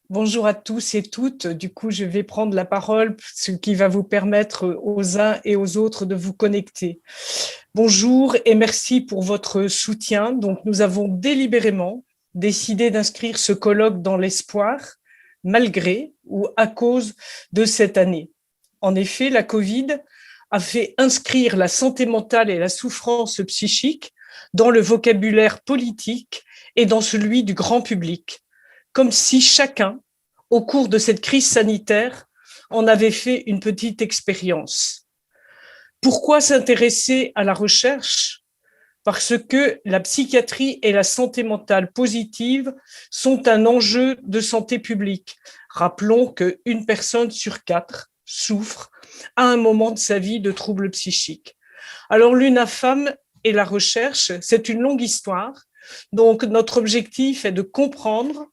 Bonjour à tous et toutes. Du coup, je vais prendre la parole, ce qui va vous permettre aux uns et aux autres de vous connecter. Bonjour et merci pour votre soutien. Donc, nous avons délibérément décidé d'inscrire ce colloque dans l'espoir, malgré ou à cause de cette année. En effet, la Covid a fait inscrire la santé mentale et la souffrance psychique dans le vocabulaire politique et dans celui du grand public, comme si chacun, au cours de cette crise sanitaire, en avait fait une petite expérience. Pourquoi s'intéresser à la recherche? Parce que la psychiatrie et la santé mentale positive sont un enjeu de santé publique. Rappelons qu'une personne sur 4 souffre à un moment de sa vie de troubles psychiques. Alors l'UNAFAM et la recherche, c'est une longue histoire. Donc notre objectif est de comprendre,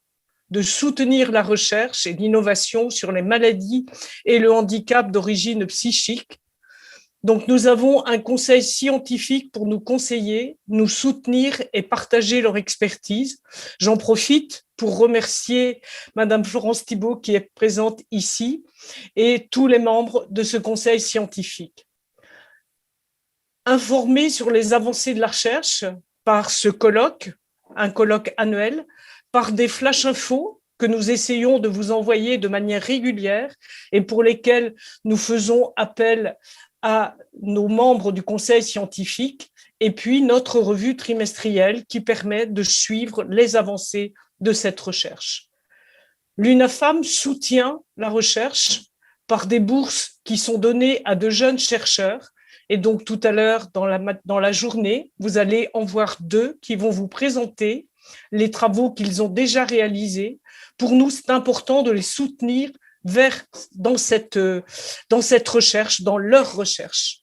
de soutenir la recherche et l'innovation sur les maladies et le handicap d'origine psychique. Donc, nous avons un conseil scientifique pour nous conseiller, nous soutenir et partager leur expertise. J'en profite pour remercier Madame Florence Thibault qui est présente ici et tous les membres de ce conseil scientifique. Informer sur les avancées de la recherche par ce colloque, un colloque annuel, par des flash infos que nous essayons de vous envoyer de manière régulière et pour lesquels nous faisons appel à nos membres du conseil scientifique, et puis notre revue trimestrielle qui permet de suivre les avancées de cette recherche. L'UNAFAM soutient la recherche par des bourses qui sont données à de jeunes chercheurs. Et donc, tout à l'heure, dans la journée, vous allez en voir 2 qui vont vous présenter les travaux qu'ils ont déjà réalisés. Pour nous, c'est important de les soutenir dans cette recherche, dans leur recherche.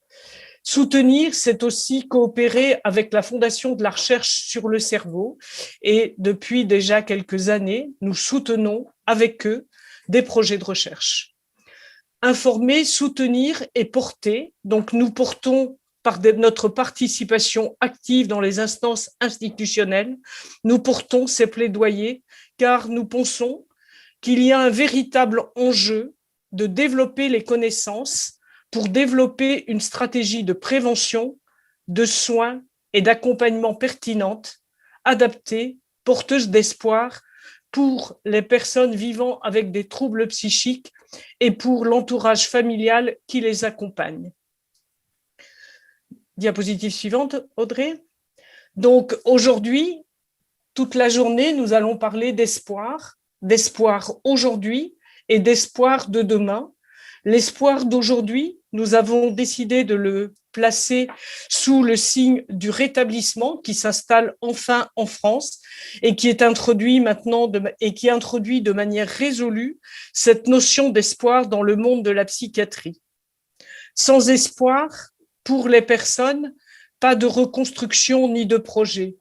Soutenir, c'est aussi coopérer avec la Fondation de la recherche sur le cerveau. Et depuis déjà quelques années, nous soutenons avec eux des projets de recherche. Informer, soutenir et porter. Donc, nous portons par notre participation active dans les instances institutionnelles, nous portons ces plaidoyers car nous pensons qu'il y a un véritable enjeu de développer les connaissances pour développer une stratégie de prévention, de soins et d'accompagnement pertinente, adaptée, porteuse d'espoir pour les personnes vivant avec des troubles psychiques et pour l'entourage familial qui les accompagne. Diapositive suivante, Audrey. Donc aujourd'hui, toute la journée, nous allons parler d'espoir, d'espoir aujourd'hui et d'espoir de demain. L'espoir d'aujourd'hui, nous avons décidé de le placer sous le signe du rétablissement qui s'installe enfin en France et qui est introduit maintenant et qui introduit de manière résolue cette notion d'espoir dans le monde de la psychiatrie. Sans espoir pour les personnes, pas de reconstruction ni de projet.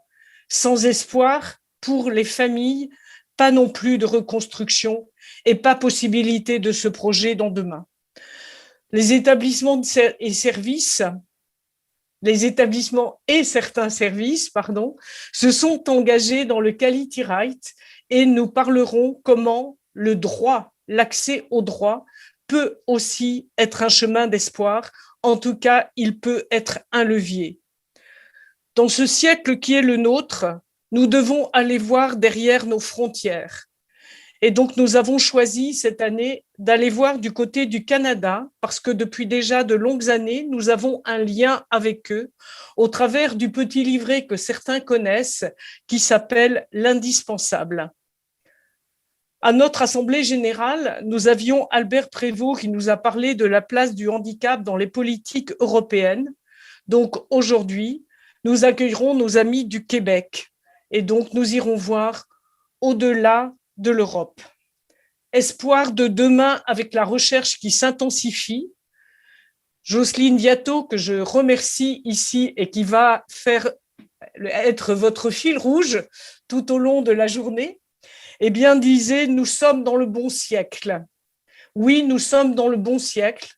Sans espoir pour les familles, pas non plus de reconstruction et pas possibilité de ce projet dans demain. Les établissements et services, les établissements et certains services, se sont engagés dans le Quality Right et nous parlerons comment le droit, l'accès au droit peut aussi être un chemin d'espoir. En tout cas, il peut être un levier. Dans ce siècle qui est le nôtre, nous devons aller voir derrière nos frontières. Et donc, nous avons choisi cette année d'aller voir du côté du Canada, parce que depuis déjà de longues années, nous avons un lien avec eux au travers du petit livret que certains connaissent, qui s'appelle l'Indispensable. À notre Assemblée générale, nous avions Albert Prévost qui nous a parlé de la place du handicap dans les politiques européennes. Donc aujourd'hui, nous accueillerons nos amis du Québec et donc nous irons voir au-delà de l'Europe. Espoir de demain avec la recherche qui s'intensifie. Jocelyne Viato, que je remercie ici et qui va être votre fil rouge tout au long de la journée, eh bien, disait, nous sommes dans le bon siècle. Oui, nous sommes dans le bon siècle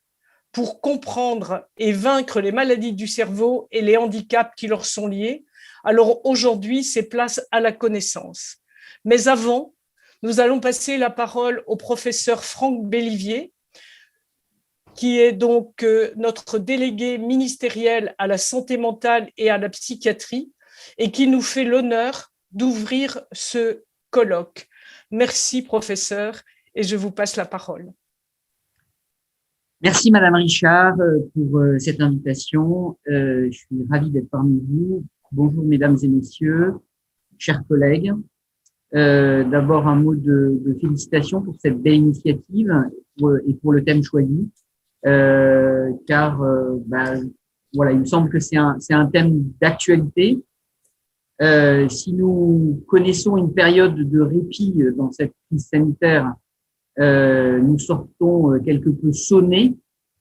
pour comprendre et vaincre les maladies du cerveau et les handicaps qui leur sont liés. Alors aujourd'hui, c'est place à la connaissance. Mais avant, Nous allons passer la parole au professeur Franck Bellivier, qui est donc notre délégué ministériel à la santé mentale et à la psychiatrie, et qui nous fait l'honneur d'ouvrir ce colloque. Merci, professeur, et je vous passe la parole. Merci Madame Richard pour cette invitation. Je suis ravi d'être parmi vous. Bonjour mesdames et messieurs, chers collègues. D'abord un mot de félicitations pour cette belle initiative et pour le thème choisi, car voilà, il me semble que c'est un thème d'actualité. Si nous connaissons une période de répit dans cette crise sanitaire, nous sortons quelque peu sonnés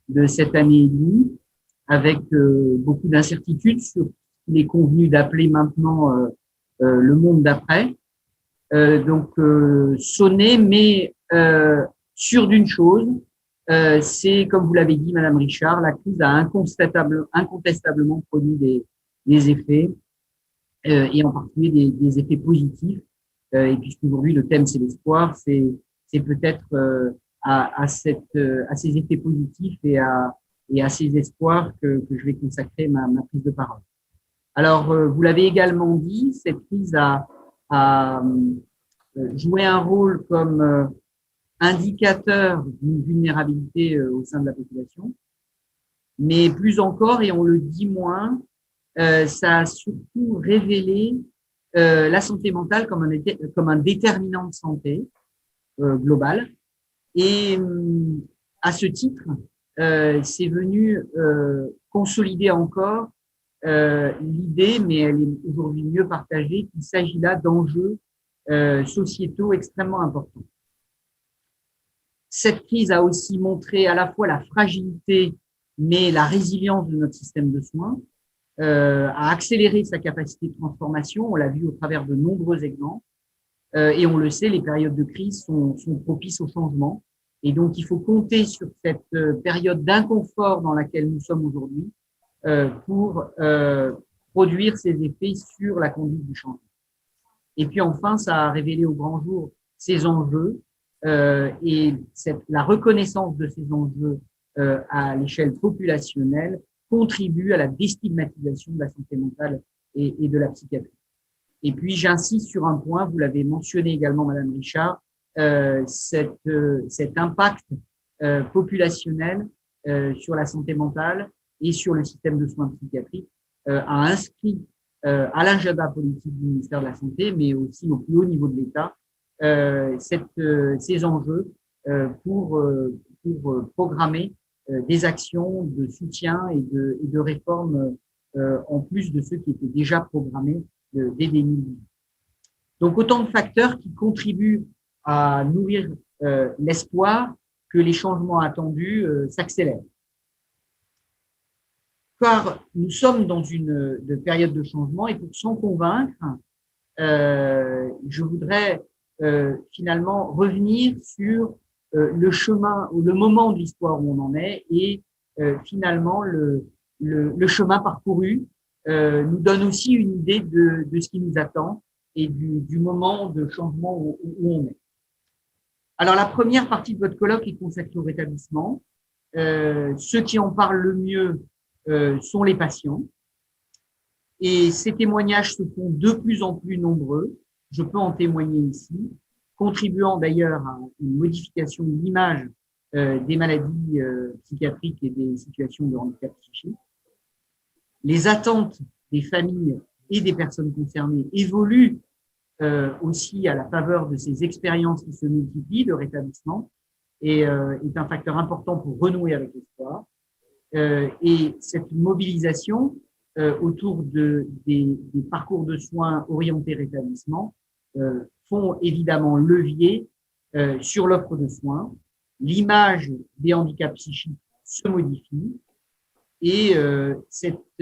de cette année et demie, avec beaucoup d'incertitudes sur ce qu'il est convenu d'appeler maintenant le monde d'après. Donc sonnés, mais sûr d'une chose, c'est, comme vous l'avez dit, Madame Richard, la crise a incontestablement produit des effets, et en particulier des effets positifs. Et puisqu'aujourd'hui le thème c'est l'espoir, c'est peut-être à ces effets positifs et à ces espoirs que je vais consacrer ma prise de parole. Alors, vous l'avez également dit, cette crise a joué un rôle comme indicateur d'une vulnérabilité au sein de la population, mais plus encore, et on le dit moins, ça a surtout révélé la santé mentale comme un déterminant de santé global. Et à ce titre, c'est venu consolider encore l'idée, mais elle est aujourd'hui mieux partagée, qu'il s'agit là d'enjeux sociétaux extrêmement importants. Cette crise a aussi montré à la fois la fragilité, mais la résilience de notre système de soins, a accéléré sa capacité de transformation, on l'a vu au travers de nombreux exemples, et on le sait, les périodes de crise sont propices au changement, et donc il faut compter sur cette période d'inconfort dans laquelle nous sommes aujourd'hui pour produire ses effets sur la conduite du changement. Et puis enfin, ça a révélé au grand jour ces enjeux et la reconnaissance de ces enjeux à l'échelle populationnelle contribue à la déstigmatisation de la santé mentale et de la psychiatrie. Et puis, j'insiste sur un point, vous l'avez mentionné également, Madame Richard, cet impact populationnel sur la santé mentale et sur le système de soins psychiatriques a inscrit à l'agenda politique du ministère de la Santé, mais aussi au plus haut niveau de l'État, ces enjeux pour programmer des actions de soutien et de réforme en plus de ceux qui étaient déjà programmés dès 2018. Donc, autant de facteurs qui contribuent à nourrir l'espoir que les changements attendus s'accélèrent. Car nous sommes dans une période de changement et pour s'en convaincre, je voudrais finalement revenir sur le chemin ou le moment de l'histoire où on en est et finalement le chemin parcouru nous donne aussi une idée de ce qui nous attend et du moment de changement où on est. Alors la première partie de votre colloque est consacrée au rétablissement. Ceux qui en parlent le mieux sont les patients et ces témoignages se font de plus en plus nombreux. Je peux en témoigner ici, contribuant d'ailleurs à une modification de l'image des maladies psychiatriques et des situations de handicap psychique. Les attentes des familles et des personnes concernées évoluent aussi à la faveur de ces expériences qui se multiplient de rétablissement et est un facteur important pour renouer avec l'espoir. Et cette mobilisation autour des parcours de soins orientés rétablissement font évidemment levier sur l'offre de soins. L'image des handicaps psychiques se modifie et cette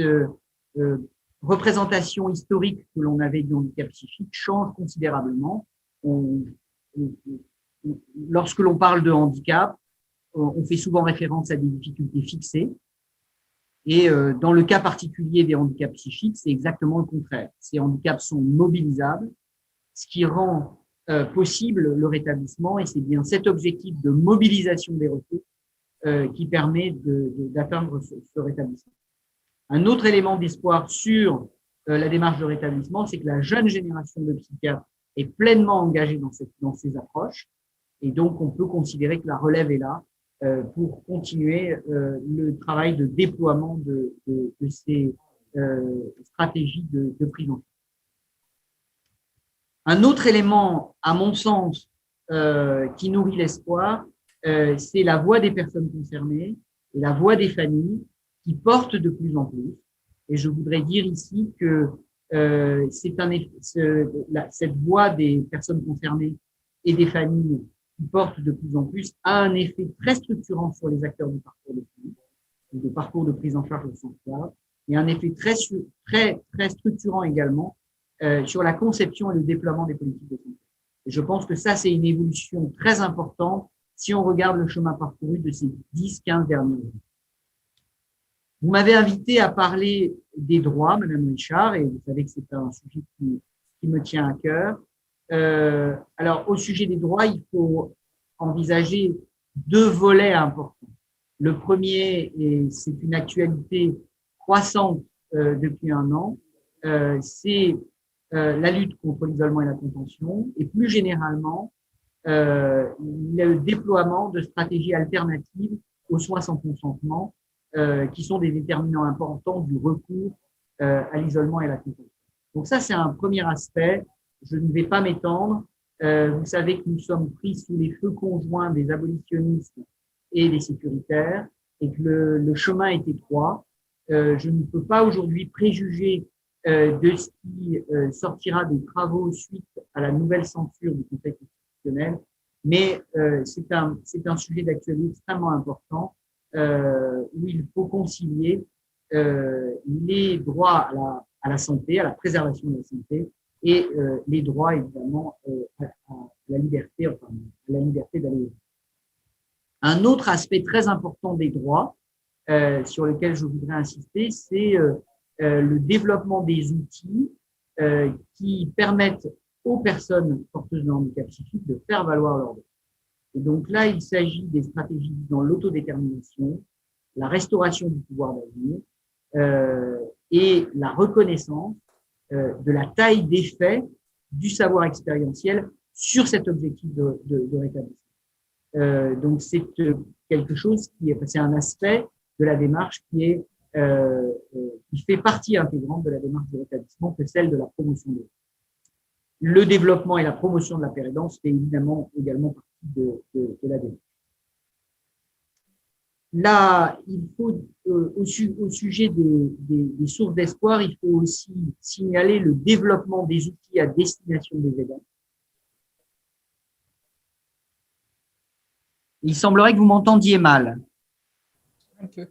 représentation historique que l'on avait du handicap psychique change considérablement. Lorsque l'on parle de handicap, on fait souvent référence à des difficultés fixées. Et dans le cas particulier des handicaps psychiques, c'est exactement le contraire. Ces handicaps sont mobilisables, ce qui rend possible le rétablissement, et c'est bien cet objectif de mobilisation des ressources qui permet d'atteindre ce rétablissement. Un autre élément d'espoir sur la démarche de rétablissement, c'est que la jeune génération de psychiatres est pleinement engagée dans ces approches, et donc on peut considérer que la relève est là pour continuer le travail de déploiement de ces stratégies de prise en charge. Un autre élément, à mon sens, qui nourrit l'espoir, c'est la voix des personnes concernées et la voix des familles qui portent de plus en plus. Et je voudrais dire ici que cette voix des personnes concernées et des familles qui portent de plus en plus a un effet très structurant sur les acteurs du parcours de parcours de prise en charge au sens large, et un effet très structurant également sur la conception et le déploiement des politiques de santé. Et je pense que ça, c'est une évolution très importante si on regarde le chemin parcouru de ces 10-15 dernières années. Vous m'avez invité à parler des droits, Madame Richard, et vous savez que c'est un sujet qui me tient à cœur. Alors, au sujet des droits, il faut envisager deux volets importants. Le premier, et c'est une actualité croissante depuis un an, c'est la lutte contre l'isolement et la contention, et plus généralement, le déploiement de stratégies alternatives aux soins sans consentement, qui sont des déterminants importants du recours à l'isolement et à la contention. Donc ça, c'est un premier aspect. Je ne vais pas m'étendre. Vous savez que nous sommes pris sous les feux conjoints des abolitionnistes et des sécuritaires, et que le chemin est étroit. Je ne peux pas aujourd'hui préjuger de ce qui sortira des travaux suite à la nouvelle censure du Conseil constitutionnel, mais c'est un sujet d'actualité extrêmement important où il faut concilier les droits à la santé, à la préservation de la santé, et les droits évidemment à la liberté, enfin à la liberté d'aller. Un autre aspect très important des droits sur lequel je voudrais insister, c'est le développement des outils qui permettent aux personnes porteuses de handicap psychique de faire valoir leurs droits. Et donc là, il s'agit des stratégies dans l'autodétermination, la restauration du pouvoir d'agir et la reconnaissance de la taille des faits du savoir expérientiel sur cet objectif de rétablissement. Donc c'est quelque chose c'est un aspect de la démarche qui fait partie intégrante de la démarche de rétablissement que celle de la promotion de le développement et la promotion de la pérédance fait évidemment également partie de la démarche. Là, il faut, au sujet des sources d'espoir, il faut aussi signaler le développement des outils à destination des aidants. Il semblerait que vous m'entendiez mal. Un peu.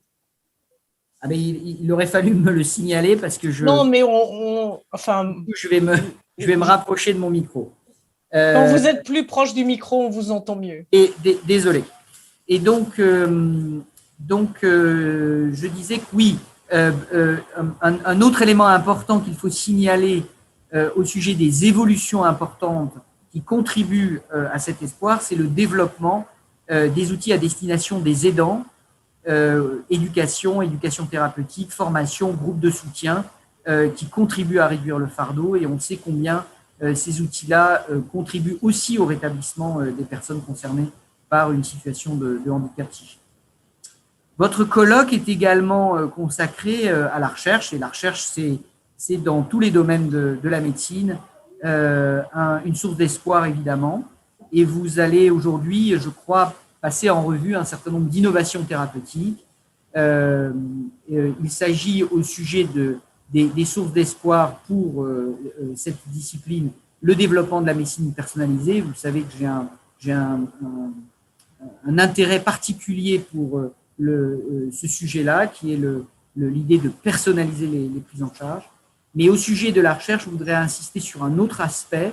Ah ben, il aurait fallu me le signaler parce que Non, mais je vais me rapprocher de mon micro. Quand vous êtes plus proche du micro, on vous entend mieux. Désolé. Et donc, je disais que oui, un autre élément important qu'il faut signaler au sujet des évolutions importantes qui contribuent à cet espoir, c'est le développement des outils à destination des aidants, éducation thérapeutique, formation, groupe de soutien, qui contribuent à réduire le fardeau, et on sait combien ces outils-là contribuent aussi au rétablissement des personnes concernées par une situation de handicap psychique. Votre colloque est également consacré à la recherche, et la recherche, c'est dans tous les domaines de la médecine une source d'espoir, évidemment. Et vous allez aujourd'hui, je crois, passer en revue un certain nombre d'innovations thérapeutiques. Il s'agit au sujet des sources d'espoir pour cette discipline, le développement de la médecine personnalisée. Vous savez que j'ai un intérêt particulier pour ce sujet-là, qui est l'idée de personnaliser les prises en charge. Mais au sujet de la recherche, je voudrais insister sur un autre aspect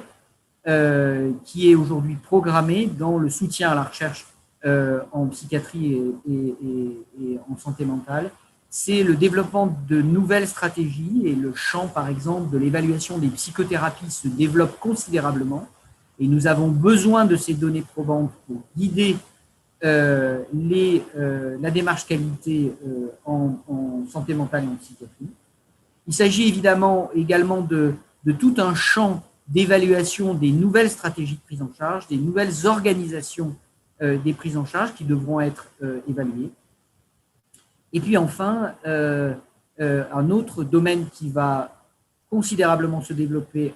qui est aujourd'hui programmé dans le soutien à la recherche en psychiatrie et en santé mentale. C'est le développement de nouvelles stratégies, et le champ, par exemple, de l'évaluation des psychothérapies se développe considérablement. Et nous avons besoin de ces données probantes pour guider la démarche qualité en santé mentale et en psychiatrie. Il s'agit également de tout un champ d'évaluation des nouvelles stratégies de prise en charge, des nouvelles organisations des prises en charge qui devront être évaluées. Et puis enfin, un autre domaine qui va considérablement se développer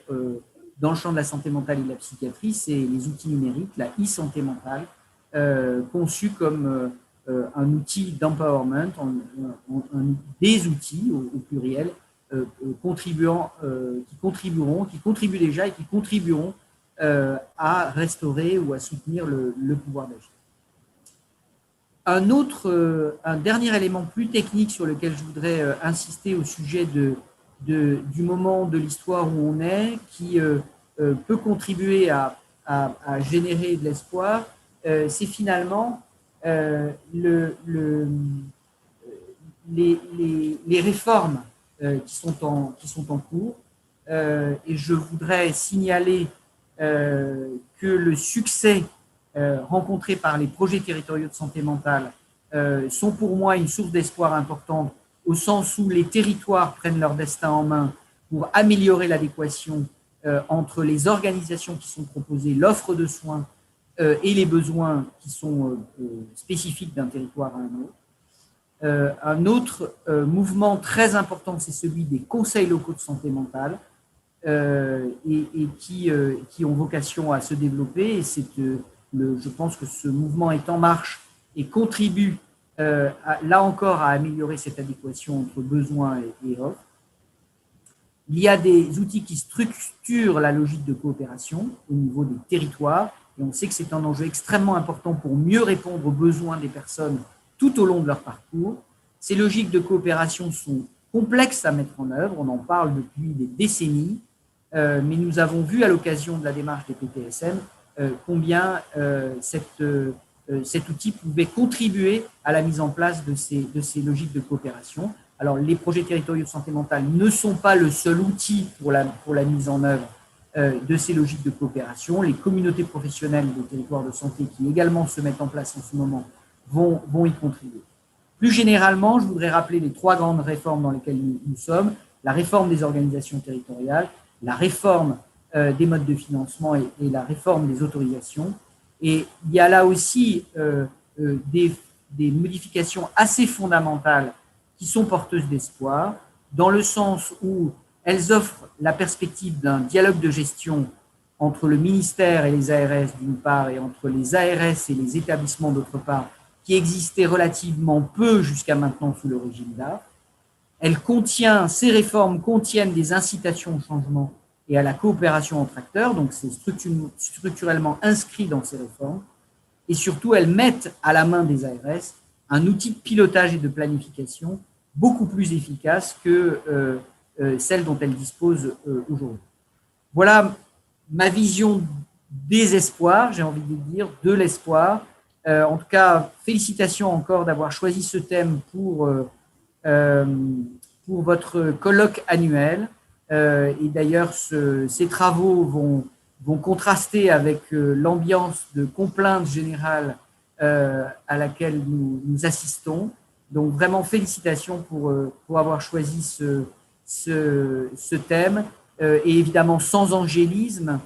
dans le champ de la santé mentale et de la psychiatrie, c'est les outils numériques, la e-santé mentale, conçue comme un outil d'empowerment, des outils au pluriel, qui contribuent déjà et qui contribueront à restaurer ou à soutenir le pouvoir d'agir. Un dernier élément plus technique sur lequel je voudrais insister au sujet du moment de l'histoire où on est, qui peut contribuer à générer de l'espoir, c'est finalement les réformes qui sont en cours. Et je voudrais signaler que le succès rencontrés par les projets territoriaux de santé mentale sont pour moi une source d'espoir importante, au sens où les territoires prennent leur destin en main pour améliorer l'adéquation entre les organisations qui sont proposées, l'offre de soins et les besoins qui sont spécifiques d'un territoire à un autre. Un autre mouvement très important, c'est celui des conseils locaux de santé mentale et qui ont vocation à se développer. Et c'est je pense que ce mouvement est en marche et contribue là encore à améliorer cette adéquation entre besoins et offres. Il y a des outils qui structurent la logique de coopération au niveau des territoires et on sait que c'est un enjeu extrêmement important pour mieux répondre aux besoins des personnes tout au long de leur parcours. Ces logiques de coopération sont complexes à mettre en œuvre, on en parle depuis des décennies, mais nous avons vu à l'occasion de la démarche des PTSM combien cet outil pouvait contribuer à la mise en place de ces logiques de coopération. Alors, les projets territoriaux de santé mentale ne sont pas le seul outil pour la mise en œuvre de ces logiques de coopération. Les communautés professionnelles des territoires de santé qui également se mettent en place en ce moment vont y contribuer. Plus généralement, je voudrais rappeler les 3 grandes réformes dans lesquelles nous sommes. La réforme des organisations territoriales, la réforme des modes de financement et la réforme des autorisations. Et il y a là aussi des modifications assez fondamentales qui sont porteuses d'espoir, dans le sens où elles offrent la perspective d'un dialogue de gestion entre le ministère et les ARS d'une part, et entre les ARS et les établissements d'autre part, qui existait relativement peu jusqu'à maintenant sous le régime d'ARF. Ces réformes contiennent des incitations au changement et à la coopération entre acteurs, donc c'est structurellement inscrit dans ces réformes, et surtout elles mettent à la main des ARS un outil de pilotage et de planification beaucoup plus efficace que celle dont elles disposent aujourd'hui. Voilà ma vision des espoirs, j'ai envie de dire, de l'espoir. En tout cas, félicitations encore d'avoir choisi ce thème pour votre colloque annuel. Et d'ailleurs, ces travaux vont contraster avec l'ambiance de complainte générale à laquelle nous assistons. Donc, vraiment, félicitations pour avoir choisi ce thème. Et évidemment, sans angélisme,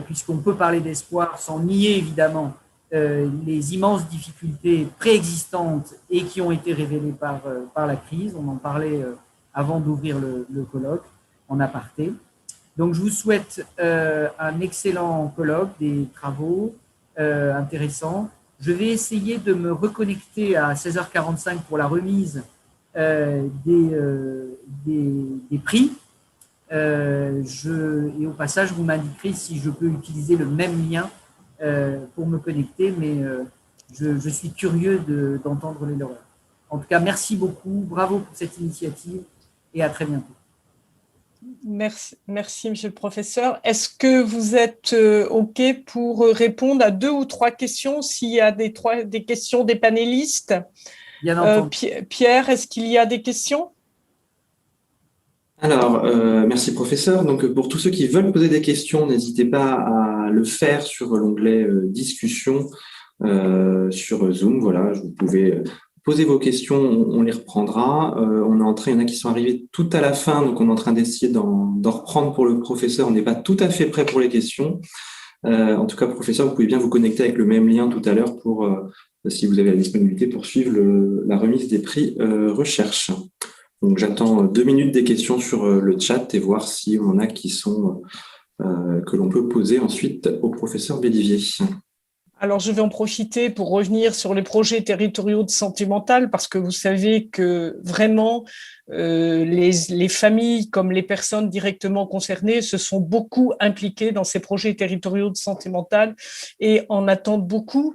puisqu'on peut parler d'espoir sans nier, évidemment, les immenses difficultés préexistantes et qui ont été révélées par la crise. On en parlait avant d'ouvrir le colloque en aparté. Donc, je vous souhaite un excellent colloque, des travaux intéressants. Je vais essayer de me reconnecter à 16h45 pour la remise des prix. Et au passage, vous m'indiquerez si je peux utiliser le même lien pour me connecter, mais je suis curieux d'entendre les lauréats. En tout cas, merci beaucoup, bravo pour cette initiative et à très bientôt. Merci, monsieur le professeur. Est-ce que vous êtes OK pour répondre à 2 ou 3 questions s'il y a des questions des panélistes? Bien entendu. Pierre, est-ce qu'il y a des questions? Alors, merci professeur. Donc, pour tous ceux qui veulent poser des questions, n'hésitez pas à le faire sur l'onglet discussion sur Zoom. Voilà, vous pouvez poser vos questions, on les reprendra. On est en train, il y en a qui sont arrivés tout à la fin, donc on est en train d'essayer d'en reprendre pour le professeur. On n'est pas tout à fait prêt pour les questions. En tout cas, professeur, vous pouvez bien vous connecter avec le même lien tout à l'heure pour, si vous avez la disponibilité, pour suivre la remise des prix recherche. Donc, j'attends 2 minutes des questions sur le chat et voir si on en a qui sont que l'on peut poser ensuite au professeur Bélivier. Alors, je vais en profiter pour revenir sur les projets territoriaux de santé mentale, parce que vous savez que vraiment, les familles comme les personnes directement concernées se sont beaucoup impliquées dans ces projets territoriaux de santé mentale et en attendent beaucoup.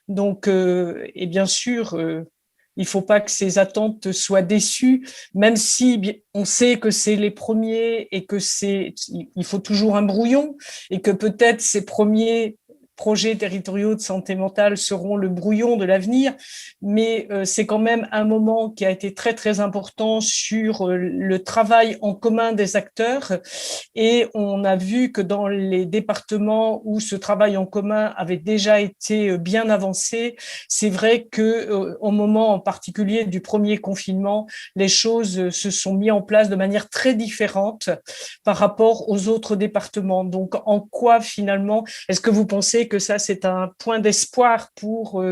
Donc, et bien sûr, il ne faut pas que ces attentes soient déçues, même si on sait que c'est les premiers et que il faut toujours un brouillon et que peut-être ces premiers projets territoriaux de santé mentale seront le brouillon de l'avenir, mais c'est quand même un moment qui a été très, très important sur le travail en commun des acteurs. Et on a vu que dans les départements où ce travail en commun avait déjà été bien avancé, c'est vrai qu'au moment en particulier du premier confinement, les choses se sont mises en place de manière très différente par rapport aux autres départements. Donc, en quoi finalement, est-ce que vous pensez que ça, c'est un point d'espoir pour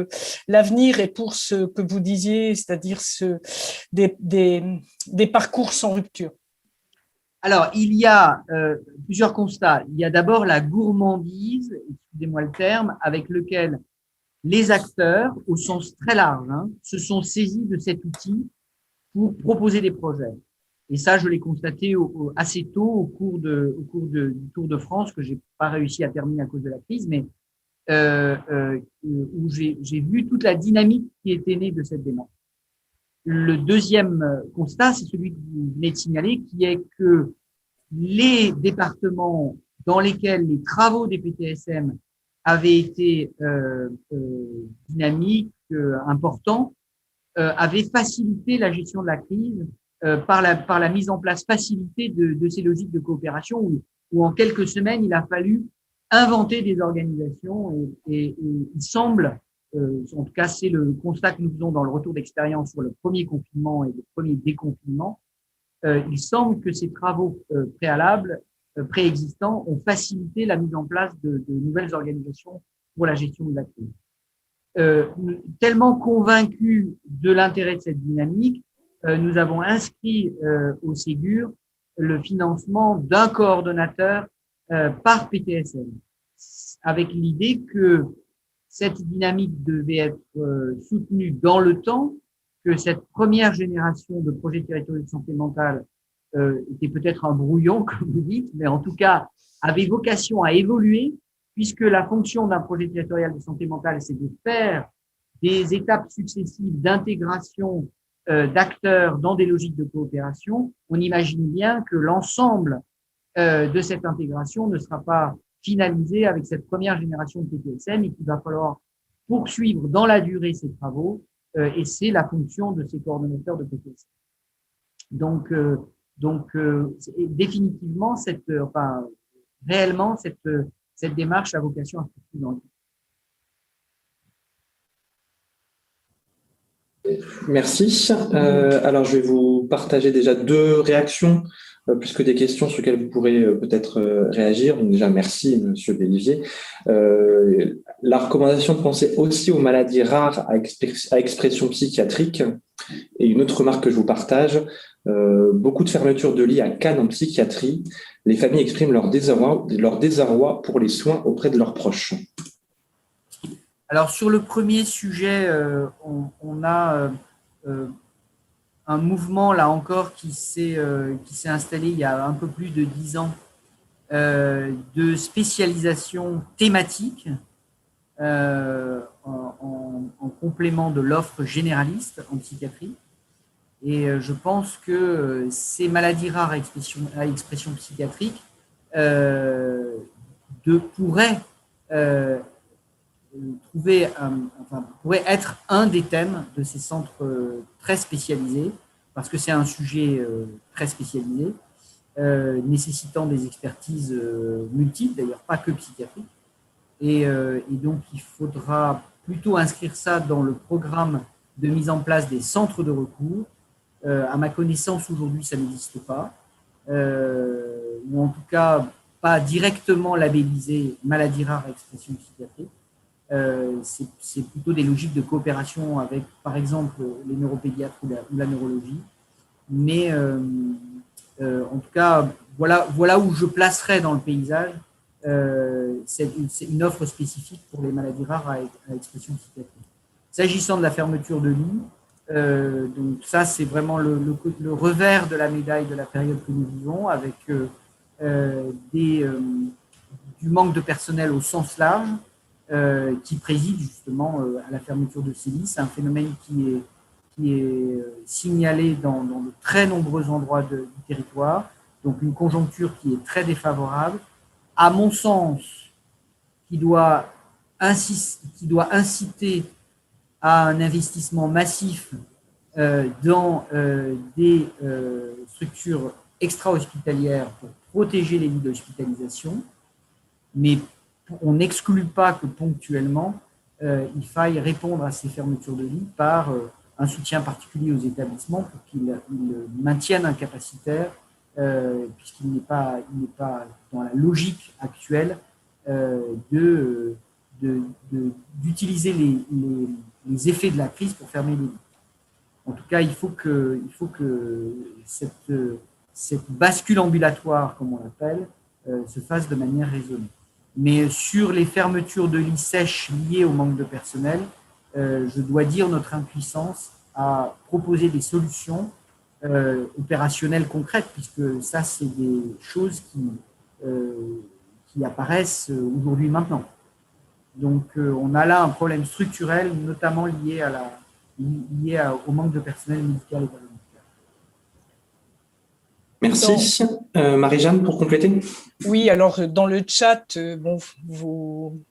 l'avenir et pour ce que vous disiez, c'est-à-dire des parcours sans rupture? Alors, il y a plusieurs constats. Il y a d'abord la gourmandise, excusez-moi le terme, avec lequel les acteurs, au sens très large, se sont saisis de cet outil pour proposer des projets. Et ça, je l'ai constaté assez tôt au cours du Tour de France, que j'ai pas réussi à terminer à cause de la crise, mais où j'ai vu toute la dynamique qui était née de cette démarche. Le deuxième constat, c'est celui que vous venez de signaler, qui est que les départements dans lesquels les travaux des PTSM avaient été dynamiques, importants, avaient facilité la gestion de la crise par la mise en place facilitée de ces logiques de coopération où en quelques semaines, il a fallu inventer des organisations et il semble, en tout cas c'est le constat que nous faisons dans le retour d'expérience sur le premier confinement et le premier déconfinement, il semble que ces travaux préalables, préexistants, ont facilité la mise en place de nouvelles organisations pour la gestion de la crise. Tellement convaincus de l'intérêt de cette dynamique, nous avons inscrit au Ségur le financement d'un coordonnateur par PTSM, avec l'idée que cette dynamique devait être soutenue dans le temps, que cette première génération de projets territoriaux de santé mentale était peut-être un brouillon, comme vous dites, mais en tout cas avait vocation à évoluer, puisque la fonction d'un projet territorial de santé mentale, c'est de faire des étapes successives d'intégration d'acteurs dans des logiques de coopération. On imagine bien que l'ensemble de cette intégration ne sera pas finalisé avec cette première génération de PTSM et qu'il va falloir poursuivre dans la durée ces travaux et c'est la fonction de ces coordonnateurs de PTSM. Donc définitivement, réellement, cette démarche a vocation à se poursuivre dans le temps. Merci. Alors, je vais vous partager déjà 2 réactions, plus que des questions sur lesquelles vous pourrez peut-être réagir. Donc déjà, merci, Monsieur Bélivier. La recommandation de penser aussi aux maladies rares à expression psychiatrique. Et une autre remarque que je vous partage, beaucoup de fermetures de lits à Cannes en psychiatrie. Les familles expriment leur désarroi pour les soins auprès de leurs proches. Alors, sur le premier sujet, on a un mouvement, là encore, qui s'est installé il y a un peu plus de 10 ans, de spécialisation thématique en complément de l'offre généraliste en psychiatrie. Et je pense que ces maladies rares à expression psychiatrique pourraient pourrait être un des thèmes de ces centres très spécialisés, parce que c'est un sujet très spécialisé. nécessitant des expertises multiples, d'ailleurs pas que psychiatriques. Et donc, il faudra plutôt inscrire ça dans le programme de mise en place des centres de recours. À ma connaissance, aujourd'hui, ça n'existe pas. Ou en tout cas, pas directement labellisé maladie rare à expression psychiatrique. C'est plutôt des logiques de coopération avec, par exemple, les neuropédiatres ou la neurologie. Mais en tout cas, voilà où je placerais dans le paysage c'est une offre spécifique pour les maladies rares à expression psychiatrique. S'agissant de la fermeture de lits, donc ça c'est vraiment le revers de la médaille de la période que nous vivons, avec du manque de personnel au sens large qui préside justement à la fermeture de ces lits. C'est un phénomène qui est signalé dans de très nombreux endroits du territoire, donc une conjoncture qui est très défavorable. À mon sens, qui doit inciter à un investissement massif dans des structures extra-hospitalières pour protéger les lits d'hospitalisation, mais on n'exclut pas que ponctuellement, il faille répondre à ces fermetures de lits par un soutien particulier aux établissements pour qu'ils maintiennent un capacitaire, puisqu'il n'est pas dans la logique actuelle d'utiliser les effets de la crise pour fermer les lits. En tout cas, il faut que cette bascule ambulatoire, comme on l'appelle, se fasse de manière raisonnée. Mais sur les fermetures de lits sèches liées au manque de personnel, je dois dire notre impuissance à proposer des solutions opérationnelles concrètes, puisque ça, c'est des choses qui apparaissent aujourd'hui maintenant. Donc, on a là un problème structurel, notamment lié au manque de personnel médical et paramédical. Merci. Marie-Jeanne, pour compléter. Oui, alors dans le chat,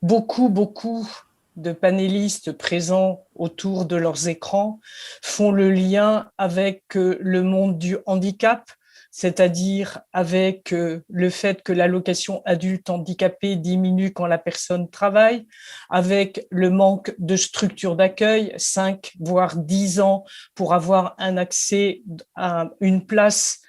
beaucoup de panélistes présents autour de leurs écrans font le lien avec le monde du handicap, c'est-à-dire avec le fait que l'allocation adulte handicapé diminue quand la personne travaille, avec le manque de structures d'accueil, 5 voire 10 ans pour avoir un accès à une place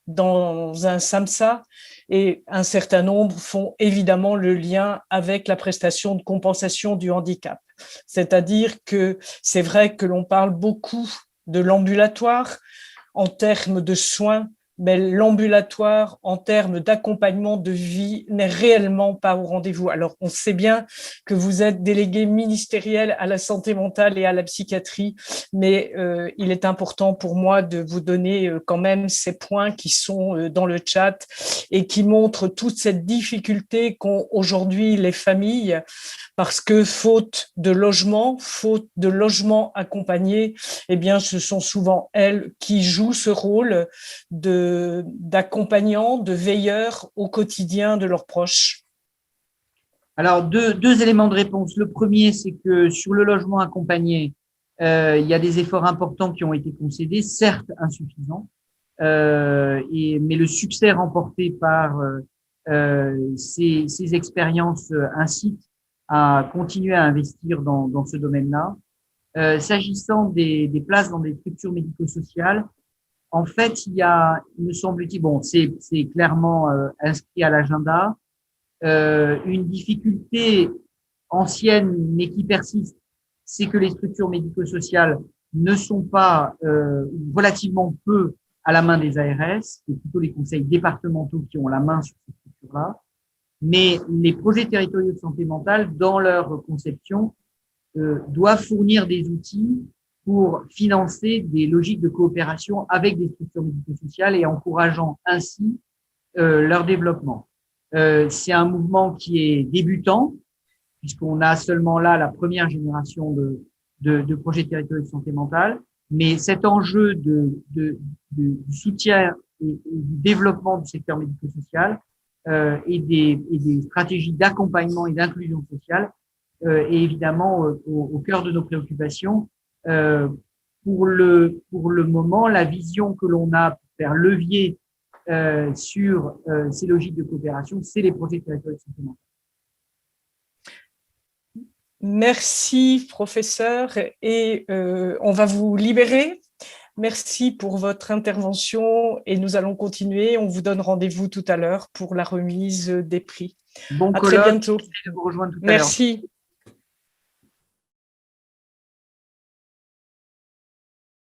dans un SAMSA, et un certain nombre font évidemment le lien avec la prestation de compensation du handicap. C'est-à-dire que c'est vrai que l'on parle beaucoup de l'ambulatoire en termes de soins, mais l'ambulatoire, en termes d'accompagnement de vie, n'est réellement pas au rendez-vous. Alors, on sait bien que vous êtes délégué ministériel à la santé mentale et à la psychiatrie, mais il est important pour moi de vous donner quand même ces points qui sont dans le chat et qui montrent toute cette difficulté qu'ont aujourd'hui les familles, parce que faute de logement accompagné, eh bien, ce sont souvent elles qui jouent ce rôle d'accompagnants, de veilleurs au quotidien de leurs proches. Alors, deux éléments de réponse. Le premier, c'est que sur le logement accompagné, il y a des efforts importants qui ont été concédés, certes insuffisants, mais le succès remporté par ces expériences incite à continuer à investir dans ce domaine-là. S'agissant des places dans des structures médico-sociales, en fait, il me semble-t-il, bon, c'est clairement inscrit à l'agenda, une difficulté ancienne mais qui persiste, c'est que les structures médico-sociales ne sont pas relativement peu à la main des ARS, c'est plutôt les conseils départementaux qui ont la main sur ces structures-là. Mais les projets territoriaux de santé mentale, dans leur conception, doivent fournir des outils pour financer des logiques de coopération avec des structures médico-sociales et encourageant ainsi leur développement. C'est un mouvement qui est débutant, puisqu'on a seulement là la première génération de projets territoriaux de santé mentale, mais cet enjeu du soutien et du développement du secteur médico-social et des stratégies d'accompagnement et d'inclusion sociale est évidemment au cœur de nos préoccupations. Pour le moment, la vision que l'on a pour faire levier sur ces logiques de coopération, c'est les projets territoriaux supplémentaires. Merci, professeur, et on va vous libérer. Merci pour votre intervention et nous allons continuer. On vous donne rendez-vous tout à l'heure pour la remise des prix. Bon à très colloque, bientôt. je vais vous rejoindre tout à l'heure. Merci.